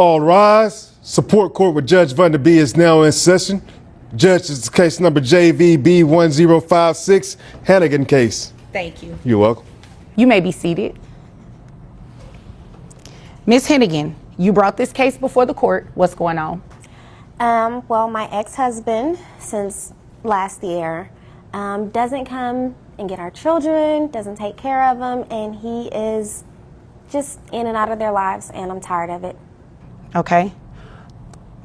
All rise. Support court with Judge Vanda B is now in session. Judge, this is case number JVB 1056, Hannigan case. Thank you. You're welcome. You may be seated. Ms. Hannigan, you brought this case before the court. What's going on? Well, my ex-husband, since last year, doesn't come and get our children, doesn't take care of them, and he is just in and out of their lives, and I'm tired of it. Okay.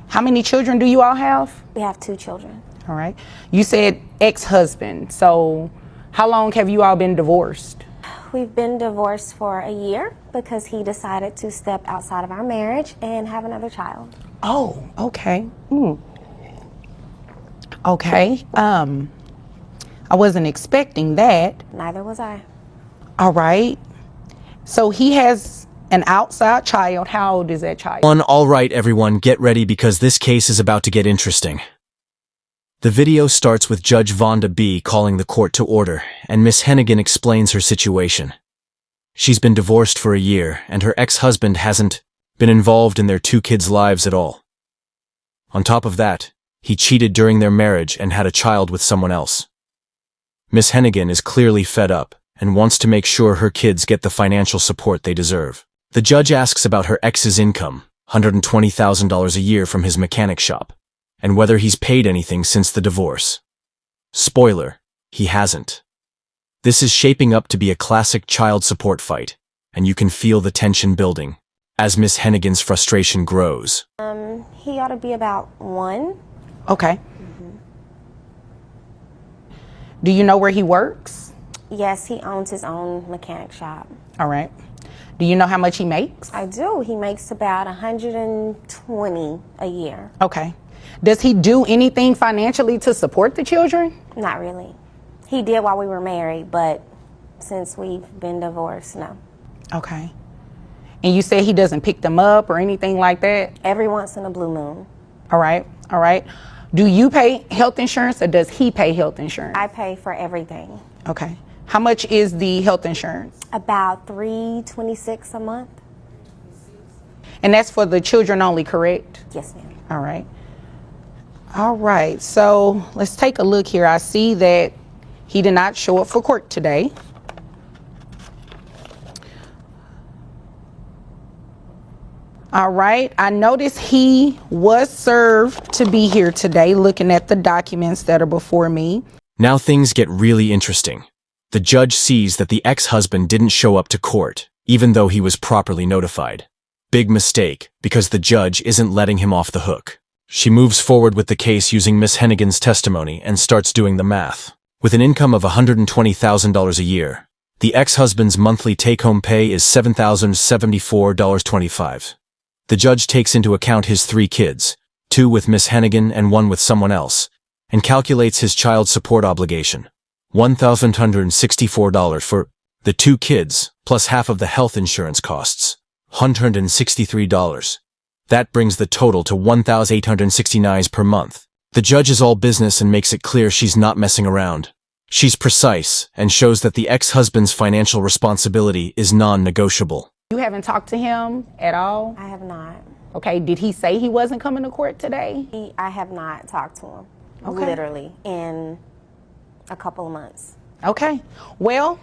How many children do you all have? We have 2 children. All right. You said ex-husband. So how long have you all been divorced? We've been divorced for a year because he decided to step outside of our marriage and have another child. Oh, okay. Okay. I wasn't expecting that. Neither was I. All right. So he has an outside child. How old is that child? All right, everyone, get ready because this case is about to get interesting. The video starts with Judge Vanda B calling the court to order, and Miss Hannigan explains her situation. She's been divorced for a year, and her ex-husband hasn't been involved in their 2 kids' lives at all. On top of that, he cheated during their marriage and had a child with someone else. Miss Hannigan is clearly fed up and wants to make sure her kids get the financial support they deserve. The judge asks about her ex's income, $120,000 a year from his mechanic shop, and whether he's paid anything since the divorce. Spoiler, he hasn't. This is shaping up to be a classic child support fight, and you can feel the tension building as Miss Hannigan's frustration grows. He ought to be about 1. Okay. Do you know where he works? Yes, he owns his own mechanic shop. All right. Do you know how much he makes? I do. He makes about $120 a year. Okay. Does he do anything financially to support the children? Not really. He did while we were married, but since we've been divorced, no. Okay. And you say he doesn't pick them up or anything like that? Every once in a blue moon. All right. All right. Do you pay health insurance or does he pay health insurance? I pay for everything. Okay. How much is the health insurance? About $326 a month. And that's for the children only, correct? Yes, ma'am. All right. All right. So let's take a look here. I see that he did not show up for court today. All right. I noticed he was served to be here today, looking at the documents that are before me. Now things get really interesting. The judge sees that the ex-husband didn't show up to court, even though he was properly notified. Big mistake, because the judge isn't letting him off the hook. She moves forward with the case using Miss Hannigan's testimony and starts doing the math. With an income of $120,000 a year, the ex-husband's monthly take-home pay is $7,074.25. The judge takes into account his 3 kids, 2 with Miss Hannigan and 1 with someone else, and calculates his child support obligation, $1,164 for the 2 kids, plus half of the health insurance costs, $163. That brings the total to $1,869 per month. The judge is all business and makes it clear she's not messing around. She's precise and shows that the ex-husband's financial responsibility is non-negotiable. You haven't talked to him at all? I have not. Okay. Did he say he wasn't coming to court today? I have not talked to him, Okay. literally, in a couple of months. Okay. Well,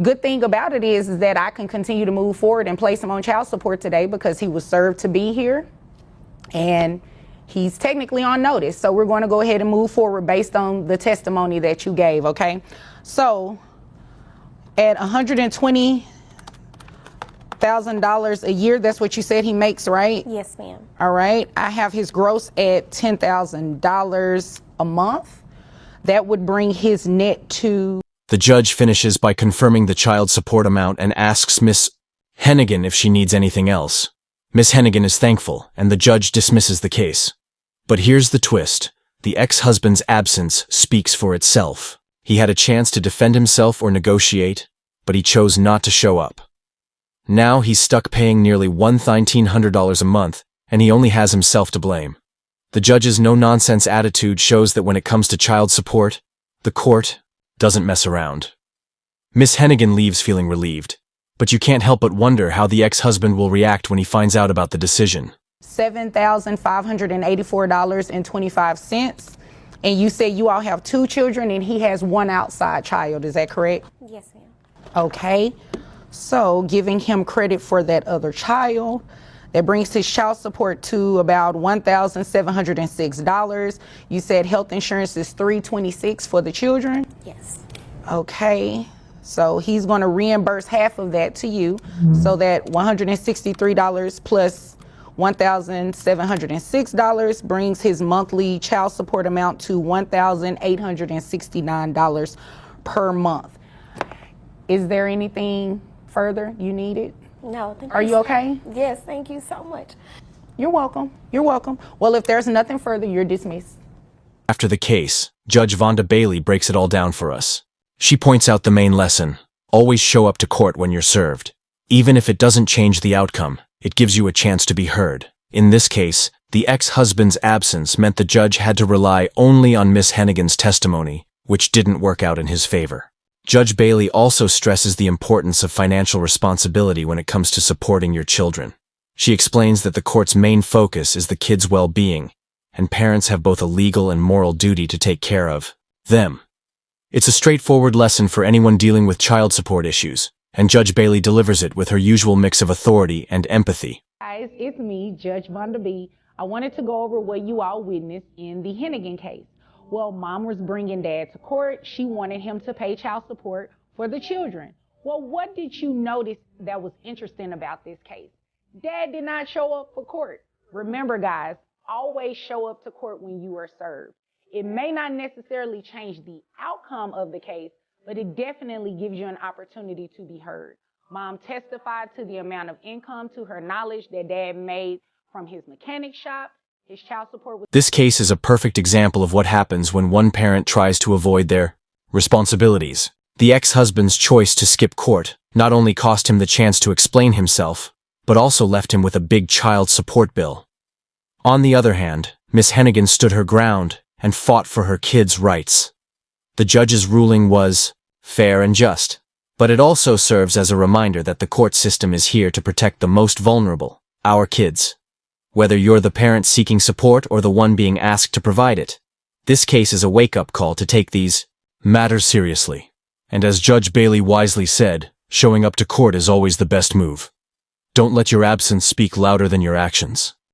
good thing about it is that I can continue to move forward and place him on child support today because he was served to be here and he's technically on notice. So we're going to go ahead and move forward based on the testimony that you gave. Okay. So at $120,000 a year, that's what you said he makes, right? Yes, ma'am. All right. I have his gross at $10,000 a month. That would bring his net to... The judge finishes by confirming the child support amount and asks Miss Hannigan if she needs anything else. Miss Hannigan is thankful, and the judge dismisses the case. But here's the twist. The ex-husband's absence speaks for itself. He had a chance to defend himself or negotiate, but he chose not to show up. Now he's stuck paying nearly $1,900 a month, and he only has himself to blame. The judge's no-nonsense attitude shows that when it comes to child support, the court doesn't mess around. Miss Hannigan leaves feeling relieved. But you can't help but wonder how the ex-husband will react when he finds out about the decision. $7,584.25. And you say you all have 2 children and he has 1 outside child. Is that correct? Yes, ma'am. Okay. So giving him credit for that other child, that brings his child support to about $1,706. You said health insurance is $326 for the children? Yes. Okay. So he's going to reimburse half of that to you, so that $163 plus $1,706 brings his monthly child support amount to $1,869 per month. Is there anything further you needed? No, thank you. Are you okay? Yes, thank you so much. You're welcome. You're welcome. Well, if there's nothing further, you're dismissed. After the case, Judge Vonda Bailey breaks it all down for us. She points out the main lesson: always show up to court when you're served. Even if it doesn't change the outcome, it gives you a chance to be heard. In this case, the ex-husband's absence meant the judge had to rely only on Miss Hennigan's testimony, which didn't work out in his favor. Judge Bailey also stresses the importance of financial responsibility when it comes to supporting your children. She explains that the court's main focus is the kids' well-being, and parents have both a legal and moral duty to take care of them. It's a straightforward lesson for anyone dealing with child support issues, and Judge Bailey delivers it with her usual mix of authority and empathy. Guys, it's me, Judge Vonda B. I wanted to go over what you all witnessed in the Hennigan case. Well, mom was bringing dad to court. She wanted him to pay child support for the children. Well, what did you notice that was interesting about this case? Dad did not show up for court. Remember, guys, always show up to court when you are served. It may not necessarily change the outcome of the case, but it definitely gives you an opportunity to be heard. Mom testified to the amount of income to her knowledge that dad made from his mechanic shop. His child support was... This case is a perfect example of what happens when one parent tries to avoid their responsibilities. The ex-husband's choice to skip court not only cost him the chance to explain himself, but also left him with a big child support bill. On the other hand, Miss Hennigan stood her ground and fought for her kids' rights. The judge's ruling was fair and just, but it also serves as a reminder that the court system is here to protect the most vulnerable, our kids. Whether you're the parent seeking support or the one being asked to provide it, this case is a wake-up call to take these matters seriously. And as Judge Bailey wisely said, showing up to court is always the best move. Don't let your absence speak louder than your actions.